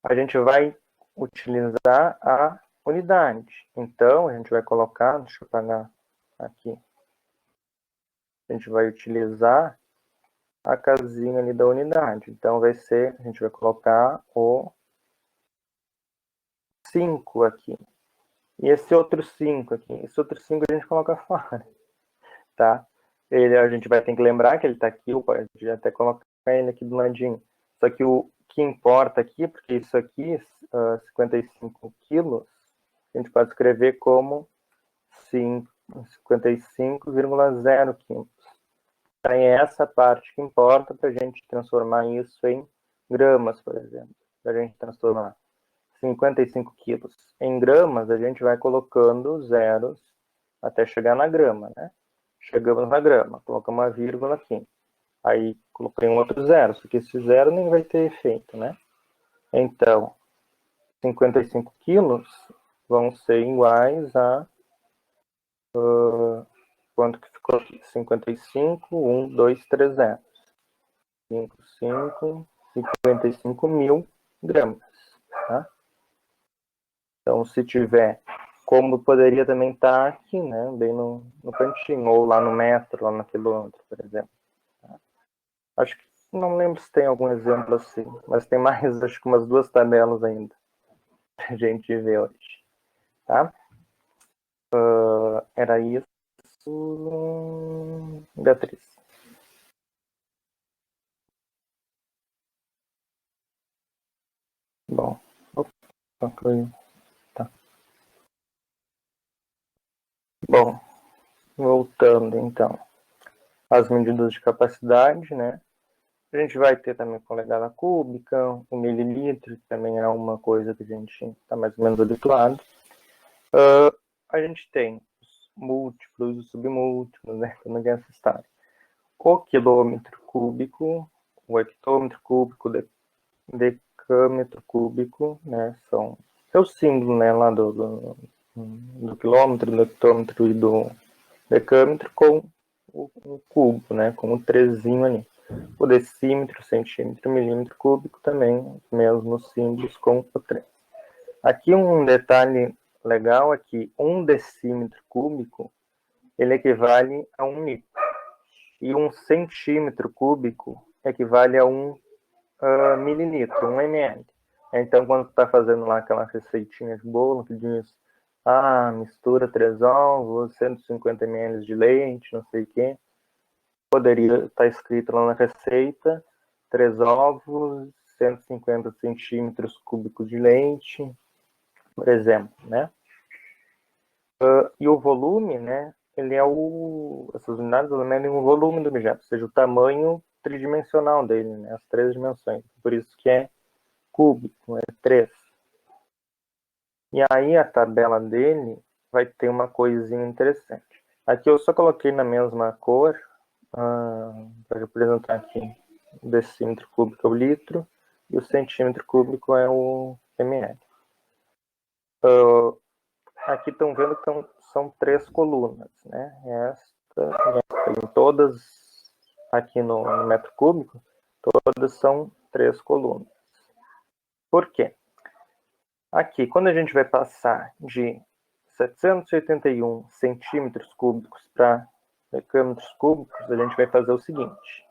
A gente vai utilizar a unidade. Então, a gente vai colocar, deixa eu apagar aqui. A gente vai utilizar a casinha ali da unidade. Então, vai ser, a gente vai colocar o 5 aqui. E esse outro 5 aqui, esse outro 5 a gente coloca fora, tá? A gente vai ter que lembrar que ele está aqui, pode até colocar ele aqui do ladinho. Só que o que importa aqui, porque isso aqui, 55 quilos, a gente pode escrever como 55,0 quilos. Então, é essa parte que importa para a gente transformar isso em gramas, por exemplo. Para a gente transformar 55 quilos em gramas, a gente vai colocando zeros até chegar na grama, né? Chegamos na grama, colocamos uma vírgula aqui. Aí coloquei um outro zero, porque esse zero nem vai ter efeito, né? Então, 55 quilos vão ser iguais a... quanto que ficou aqui? 55, 1, 2, 3 zeros. 55 mil gramas, tá? Então, se tiver, como poderia também estar aqui, né, bem no cantinho, ou lá no metro, lá no quilômetro, por exemplo. Tá? Acho que, não lembro se tem algum exemplo assim, mas tem mais, acho que umas 2 tabelas ainda, pra gente ver hoje, tá? Era isso, Beatriz. Bom, tá. Bom, voltando então às medidas de capacidade, né? A gente vai ter também polegada cúbica, o mililitro, que também é uma coisa que a gente está mais ou menos habituado. A gente tem os múltiplos, os submúltiplos, né? Também tem essa história. O quilômetro cúbico, o hectômetro cúbico, o decâmetro cúbico, né? É o símbolo, né? Lá do quilômetro, do hectômetro e do decâmetro com o cubo, né? Com o trezinho ali. O decímetro, centímetro, milímetro cúbico também, os mesmos símbolos com o 3. Aqui um detalhe legal é que 1 decímetro cúbico, ele equivale a 1 litro. E 1 centímetro cúbico equivale a 1 mililitro, 1 ml. Então, quando tu está fazendo lá aquela receitinha de bolo que diz, mistura 3 ovos, 150 ml de leite, não sei o quê, poderia estar escrito lá na receita, 3 ovos, 150 centímetros cúbicos de leite, por exemplo, né? E o volume, né? Ele é essas unidades medem o volume do objeto, ou seja, o tamanho tridimensional dele, né? As 3 dimensões. Por isso que é cúbico, é 3. E aí a tabela dele vai ter uma coisinha interessante. Aqui eu só coloquei na mesma cor, para representar aqui o decímetro cúbico é o litro e o centímetro cúbico é o ml. Aqui estão vendo que são 3 colunas, né? Em todas aqui no metro cúbico, todas são 3 colunas. Por quê? Aqui, quando a gente vai passar de 781 centímetros cúbicos para decâmetros cúbicos, a gente vai fazer o seguinte.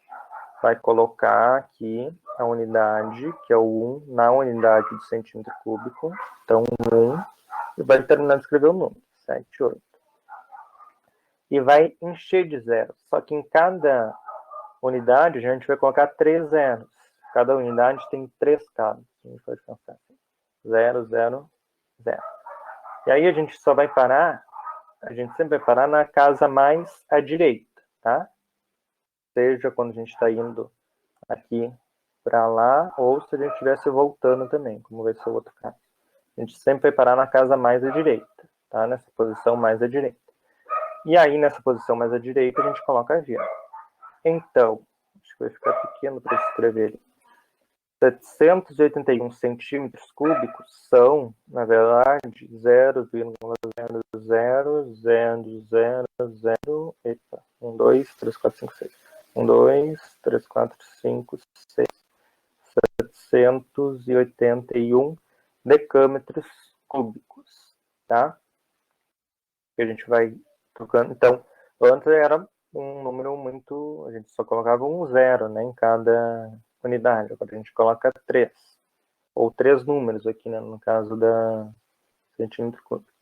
Vai colocar aqui a unidade, que é o 1, na unidade do centímetro cúbico. Então, 1, e vai terminar de escrever o número, 7, 8. E vai encher de zeros. Só que em cada unidade, a gente vai colocar 3 zeros. Cada unidade tem 3 cabos. A gente pode pensar assim. 0, 0, 0. E aí a gente só vai parar, a gente sempre vai parar na casa mais à direita, tá? Seja quando a gente está indo aqui para lá, ou se a gente estivesse voltando também, como vai ser o outro caso. A gente sempre vai parar na casa mais à direita, tá? Nessa posição mais à direita. E aí, nessa posição mais à direita, a gente coloca a vírgula. Então, acho que vai ficar pequeno para escrever. 781 centímetros cúbicos são, na verdade, 0,00000. Epa, 1, 2, 3, 4, 5, 6. 1, 2, 3, 4, 5, 6. 781 decâmetros cúbicos, tá? Que a gente vai trocando. Então, antes era um número muito... A gente só colocava um 0, né, em cada unidade. Agora a gente coloca 3. Ou 3 números aqui, né, no caso da centímetro cúbico.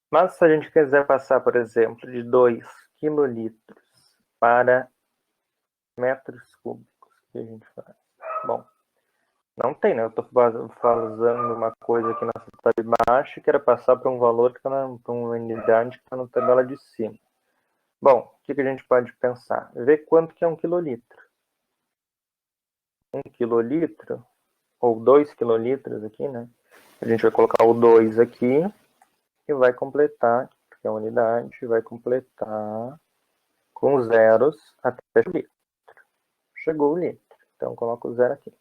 Mas se a gente quiser passar, por exemplo, de 2 quilolitros para metros cúbicos, o que a gente faz? Bom, não tem, né? Eu estou fazendo uma coisa aqui na tabela de baixo que era passar para um valor que está para uma unidade que está na tabela de cima. Bom, o que a gente pode pensar? Ver quanto que é 1 quilolitro. 1 quilolitro, ou 2 quilolitros aqui, né? A gente vai colocar o 2 aqui e vai completar, porque é a unidade, vai completar com zeros até o litro. Chegou o litro. Então, coloco o 0 aqui.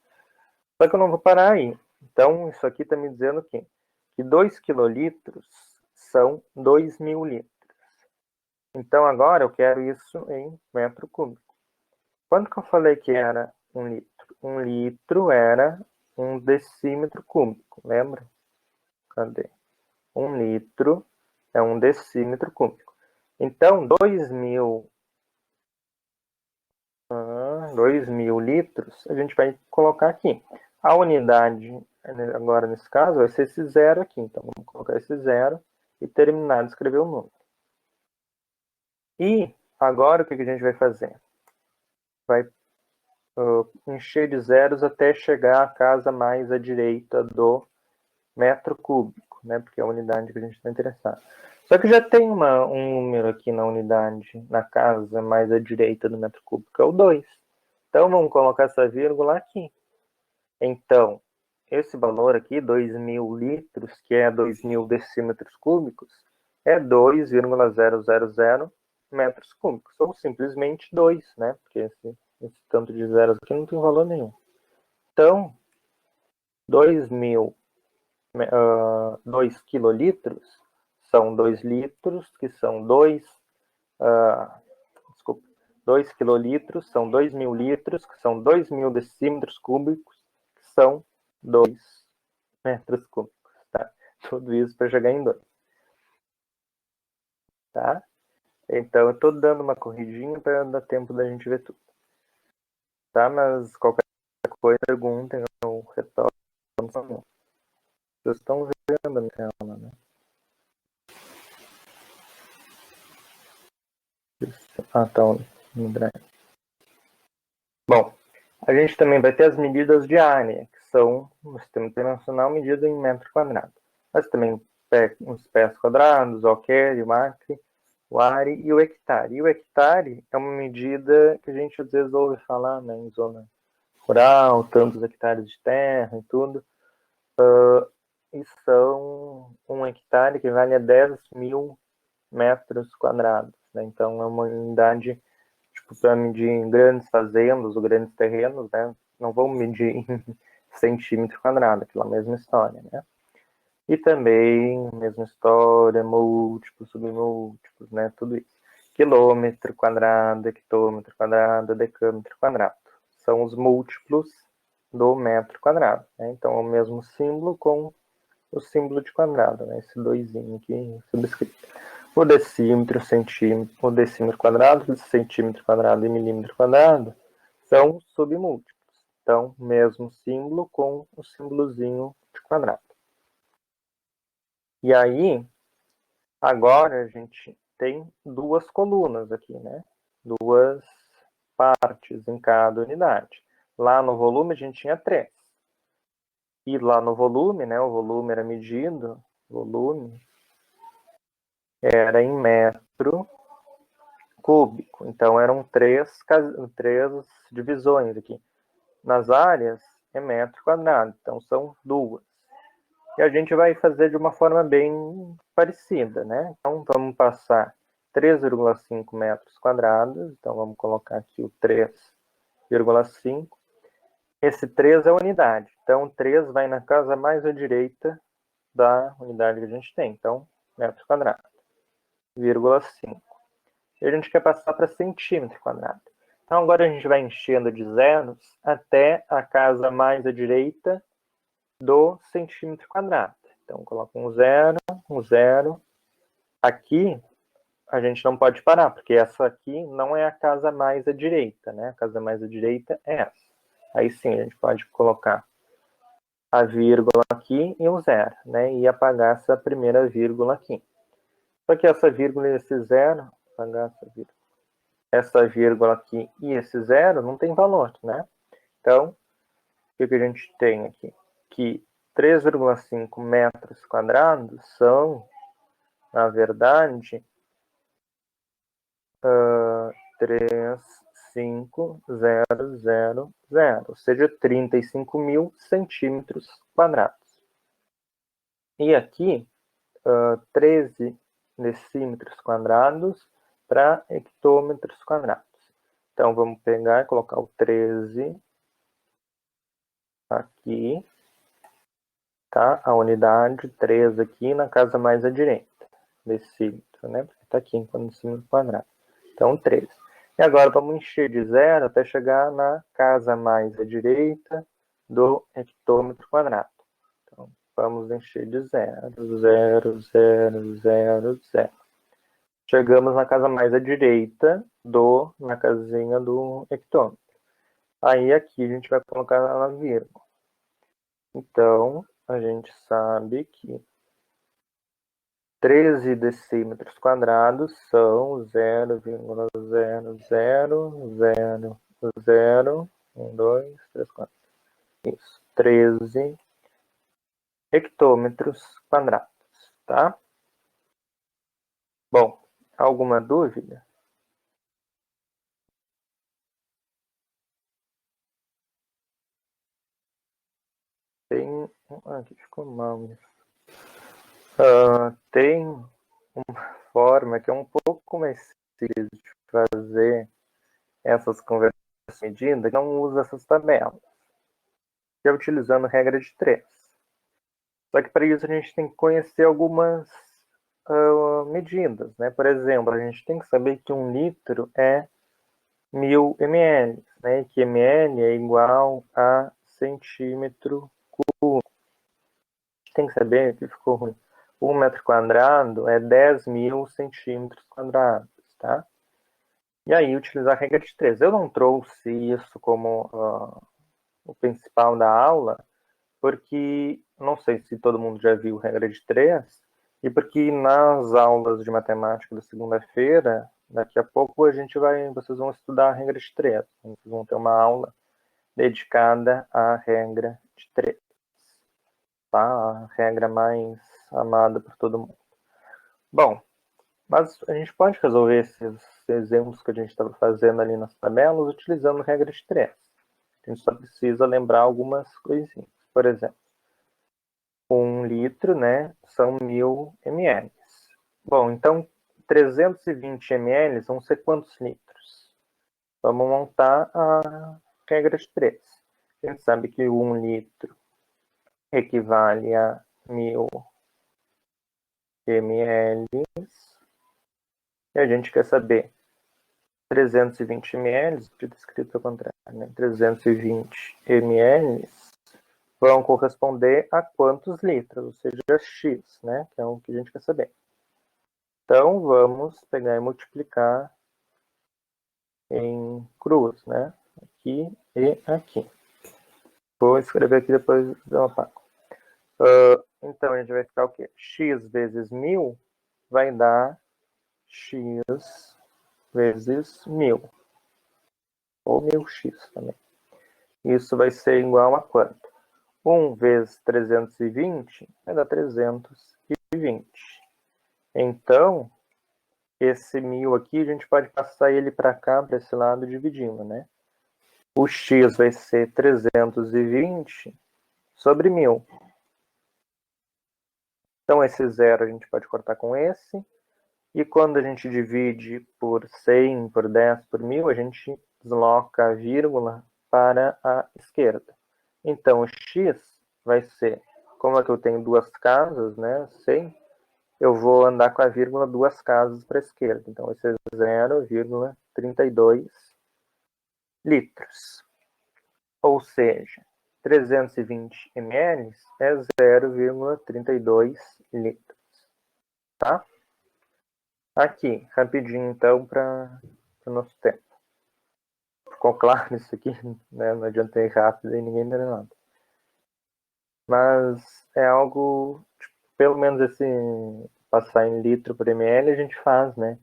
Só que eu não vou parar aí. Então, isso aqui está me dizendo que 2 quilolitros são 2.000 litros. Então, agora eu quero isso em metro cúbico. Quanto que eu falei que era 1 litro? 1 litro era 1 decímetro cúbico, lembra? Cadê? 1 litro é 1 decímetro cúbico. Então, 2.000 litros, a gente vai colocar aqui. A unidade, agora nesse caso, vai ser esse 0 aqui. Então, vamos colocar esse 0 e terminar de escrever o número. E agora, o que a gente vai fazer? Vai encher de zeros até chegar à casa mais à direita do metro cúbico, né? Porque é a unidade que a gente está interessado. Só que já tem um número aqui na unidade, na casa mais à direita do metro cúbico, é o 2. Então, vamos colocar essa vírgula aqui. Então, esse valor aqui, 2.000 litros, que é 2.000 decímetros cúbicos, é 2,000 metros cúbicos. Ou simplesmente 2, né? Porque esse tanto de zeros aqui não tem valor nenhum. Então, 2 quilolitros são 2 litros, que são 2 quilolitros são 2.000 litros, que são 2.000 decímetros cúbicos, que são 2 metros cúbicos, tá? Tudo isso para chegar em 2. Tá? Então, eu estou dando uma corridinha para dar tempo da gente ver tudo. Tá? Mas qualquer coisa, perguntem, eu retorno. Vocês estão vendo a minha tela, né? Ah, tá no Drive. Bom, a gente também vai ter as medidas de área, que são, no sistema internacional, medida em metro quadrado. Mas também os pés quadrados, o alquere, o acre, o are e o hectare. E o hectare é uma medida que a gente às vezes ouve falar, né, em zona rural, tantos hectares de terra e tudo. E são um hectare que vale a 10.000 metros quadrados. Né? Então, é uma unidade para medir em grandes fazendas ou grandes terrenos, né? Não vamos medir em centímetro quadrado, aquela mesma história, né? E também, mesma história, múltiplos, submúltiplos, né? Tudo isso. Quilômetro quadrado, hectômetro quadrado, decâmetro quadrado. São os múltiplos do metro quadrado, né? Então, é o mesmo símbolo com o símbolo de quadrado, né? Esse doisinho aqui subscrito. O decímetro, centímetro, o decímetro quadrado, centímetro quadrado e milímetro quadrado são submúltiplos. Então, mesmo símbolo com o símbolozinho de quadrado. E aí, agora a gente tem duas colunas aqui, né? Duas partes em cada unidade. Lá no volume a gente tinha 3. E lá no volume, né? O volume era medido, volume era em metro cúbico. Então eram três divisões aqui. Nas áreas é metro quadrado, então são duas. E a gente vai fazer de uma forma bem parecida, né? Então vamos passar 3,5 metros quadrados. Então vamos colocar aqui o 3,5. Esse 3 é a unidade. Então 3 vai na casa mais à direita da unidade que a gente tem. Então, metro quadrado, 0,5. E a gente quer passar para centímetro quadrado. Então, agora a gente vai enchendo de zeros até a casa mais à direita do centímetro quadrado. Então, coloca um zero, um zero. Aqui, a gente não pode parar, porque essa aqui não é a casa mais à direita, né? A casa mais à direita é essa. Aí sim, a gente pode colocar a vírgula aqui e um zero, né? E apagar essa primeira vírgula aqui. Só que essa vírgula e esse zero, apagar essa vírgula aqui e esse zero não tem valor, né? Então, o que a gente tem aqui? Que 3,5 metros quadrados são, na verdade, 35000, ou seja, 35.000 centímetros quadrados. E aqui, 13 decímetros quadrados para hectômetros quadrados. Então, vamos pegar e colocar o 13 aqui, tá? A unidade 3 aqui na casa mais à direita, decímetro, né? Porque está aqui em decímetro quadrado. Então, 13. E agora vamos encher de zero até chegar na casa mais à direita do hectômetro quadrado. Então, vamos encher de zero, zero, zero, zero, zero. Chegamos na casa mais à direita na casinha do hectômetro. Aí aqui a gente vai colocar a vírgula. Então, a gente sabe que 13 decímetros quadrados são 0,0000, 1, 2, 3, 4. Isso, 13 hectômetros quadrados, tá? Bom, alguma dúvida? Tem. Aqui ficou mal isso. Tem uma forma que é um pouco mais simples de fazer essas conversões de medida que não usa essas tabelas, que é utilizando regra de 3. Só que para isso a gente tem que conhecer algumas medidas, né? Por exemplo, a gente tem que saber que 1 litro é 1000 ml, né? Que ml é igual a centímetro cúbico. A gente tem que saber que ficou ruim. 1 metro quadrado é 10.000 centímetros quadrados. tá? E aí, utilizar a regra de 3. Eu não trouxe isso como o principal da aula, porque não sei se todo mundo já viu regra de 3, e porque nas aulas de matemática da segunda-feira, daqui a pouco vocês vão estudar a regra de 3. Vocês vão ter uma aula dedicada à regra de 3, tá? A regra mais amada por todo mundo. Bom, mas a gente pode resolver esses exemplos que a gente estava fazendo ali nas tabelas utilizando a regra de 3. A gente só precisa lembrar algumas coisinhas. Por exemplo, 1 litro, né, são 1000 ml. Bom, então 320 ml vão ser quantos litros? Vamos montar a regra de 3. A gente sabe que 1 litro equivale a 1000 ml. E a gente quer saber 320 ml, escrito ao contrário, né? 320 ml vão corresponder a quantos litros, ou seja, X, né? Que é o que a gente quer saber. Então, vamos pegar e multiplicar em cruz, né? Aqui e aqui. Vou escrever aqui depois eu apago. Então, a gente vai ficar o quê? X vezes 1000 vai dar X vezes 1000. Ou 1000x também. Isso vai ser igual a quanto? 1 vezes 320 vai dar 320. Então, esse 1000 aqui, a gente pode passar ele para cá, para esse lado, dividindo, né? O x vai ser 320 sobre 1000. Então, esse zero a gente pode cortar com esse. E quando a gente divide por 100, por 10, por 1000, a gente desloca a vírgula para a esquerda. Então, o x vai ser, como é que eu tenho duas casas, né, 100, eu vou andar com a vírgula duas casas para a esquerda. Então, vai ser 0,32 litros. Ou seja, 320 ml é 0,32 litros. Tá? Aqui, rapidinho então, para o nosso tempo. Ficou claro isso aqui? Né? Não adianta ir rápido e ninguém entende nada. Mas é algo, tipo, pelo menos esse passar em litro por ml a gente faz, né?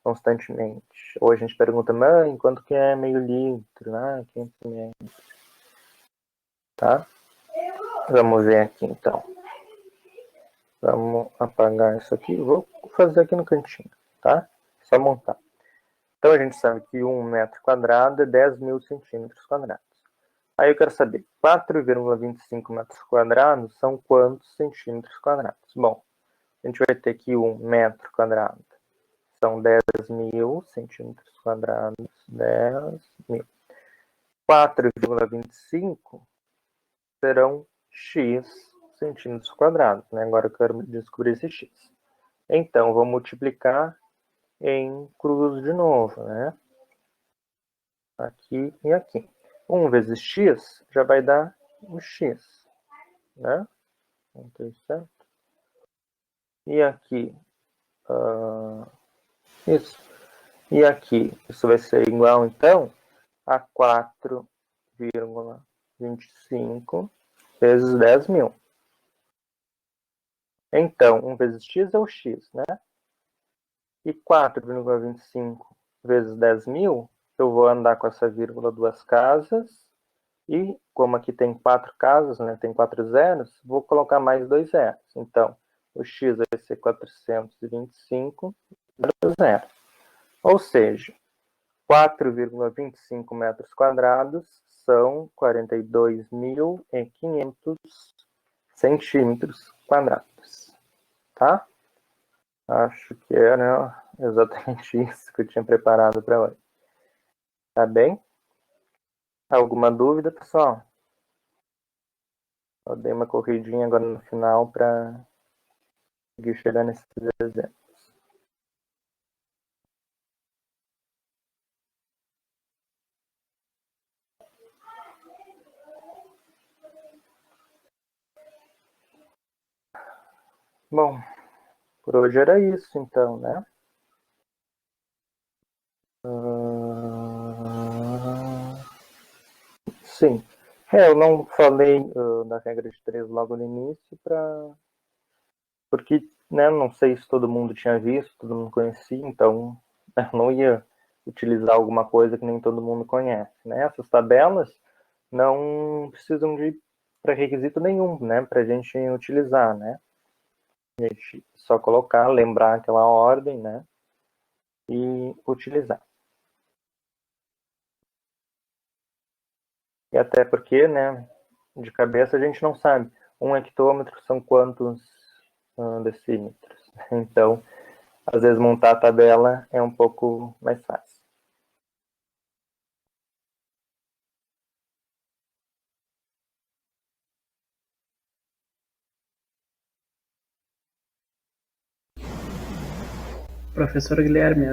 Constantemente. Ou a gente pergunta, mãe, quanto que é meio litro? Ah, 500 ml. Tá? Vamos ver aqui então. Vamos apagar isso aqui. Vou fazer aqui no cantinho, tá? Só montar. Então a gente sabe que 1 metro quadrado é 10.000 centímetros quadrados. Aí eu quero saber, 4,25 metros quadrados são quantos centímetros quadrados? Bom, a gente vai ter que 1 metro quadrado são 10.000 centímetros quadrados. 10.000. 4,25 serão x centímetros quadrados, né? Agora eu quero descobrir esse x. Então, vou multiplicar em cruz de novo, né? Aqui e aqui. 1 vezes x já vai dar o x, né? Então, certo? E aqui, isso. E aqui, isso vai ser igual, então, a 4,25 vezes 10.000. Então, 1 vezes x é o x, né? E 4,25 vezes 10.000, eu vou andar com essa vírgula duas casas. E como aqui tem 4 casas, né, tem 4 zeros, vou colocar mais 2 zeros. Então, o x vai ser 425 zero. Ou seja, 4,25 metros quadrados são 42.500 centímetros quadrados. Tá? Acho que era exatamente isso que eu tinha preparado para hoje. Tá bem? Alguma dúvida, pessoal? Eu dei uma corridinha agora no final para conseguir chegar nesses exemplos. Bom, por hoje era isso então, né? Sim. Eu não falei da regra de 3 logo no início, porque né, não sei se todo mundo tinha visto, todo mundo conhecia, então não ia utilizar alguma coisa que nem todo mundo conhece. Né? Essas tabelas não precisam de pré-requisito nenhum, né, para a gente utilizar, né? A gente só colocar, lembrar aquela ordem, né, e utilizar. E até porque, né, de cabeça a gente não sabe. 1 hectômetro são quantos decímetros? Então, às vezes montar a tabela é um pouco mais fácil. Professor Guilherme,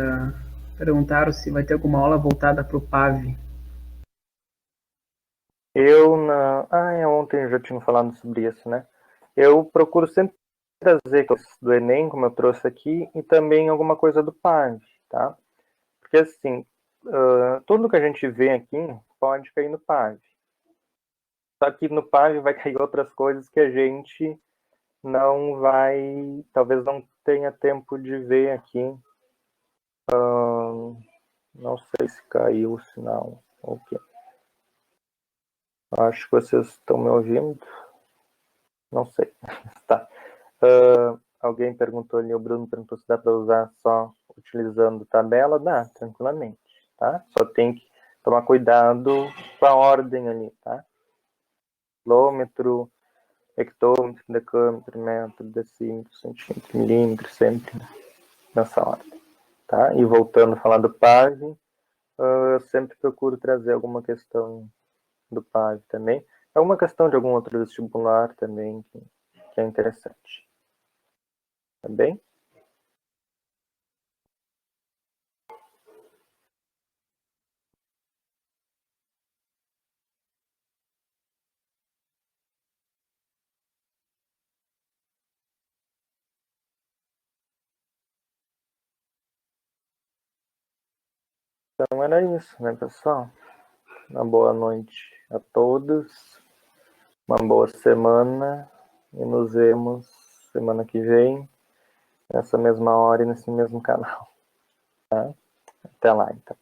perguntaram se vai ter alguma aula voltada para o PAV. Ontem eu já tinha falado sobre isso, né? Eu procuro sempre trazer coisas do Enem, como eu trouxe aqui, e também alguma coisa do PAV, tá? Porque assim, tudo que a gente vê aqui pode cair no PAV. Só que no PAV vai cair outras coisas que a gente não vai, talvez não tenha tempo de ver aqui. Não sei se caiu o sinal. Okay. Acho que vocês estão me ouvindo. Não sei. Tá. Alguém perguntou ali, o Bruno perguntou se dá para usar só utilizando tabela. Dá, tranquilamente. Tá? Só tem que tomar cuidado com a ordem ali, tá? Quilômetro, hectômetro, decâmetro, metro, decímetro, centímetro, milímetro, sempre nessa ordem. Tá? E voltando a falar do PAV, eu sempre procuro trazer alguma questão do PAV também. É uma questão de algum outro vestibular também que é interessante. Tá bem? Então era isso, né, pessoal? Uma boa noite a todos, uma boa semana e nos vemos semana que vem, nessa mesma hora e nesse mesmo canal. Tá? Até lá, então.